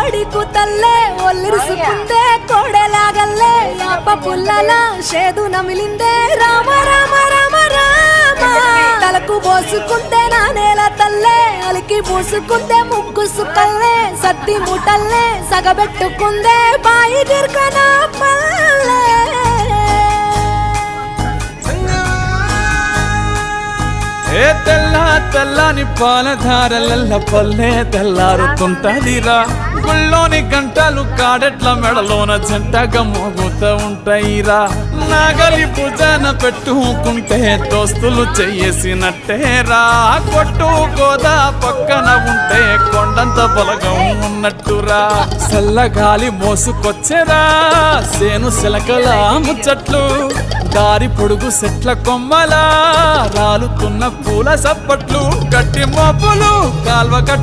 కోడి కూతల్లే ఒల్లిరుసుకుందే కోడెలాగల్లే యాప పుల్లల షేదు నమిలిందే రామ రామ రామ రామ తలకు పోసుకుందే నా నేల తల్లే అలికి పూసుకుందే ముగ్గు సుక్కల్లే సత్తి మూటల్లే సగబెట్టుకుందే బాయి దిర్కన పల్లె ఏ తెల్ల తెల్లని పాలధారలల్ల పల్లె తెల్లారుతుంటదిరా గుళ్ళోని గంటలు కాడెట్ల మెడలోన జంటగా మోగుతూ ఉంటాయిరా నాగలి భుజాన పెట్టుకుంటే దోస్తులు చెయ్యేసినట్టేరా కొట్టు గోదా పక్కన ఉంటే కొండంత బలగం ఉన్నట్టురా చల్లగాలి మోసుకొచ్చేరా సేను శిలకల ముచ్చట్లు దారి పొడుగు సెట్ల కొమ్మలా రాలుతున్న పూల సప్పట్లు గట్టి మోపులు కాల్వ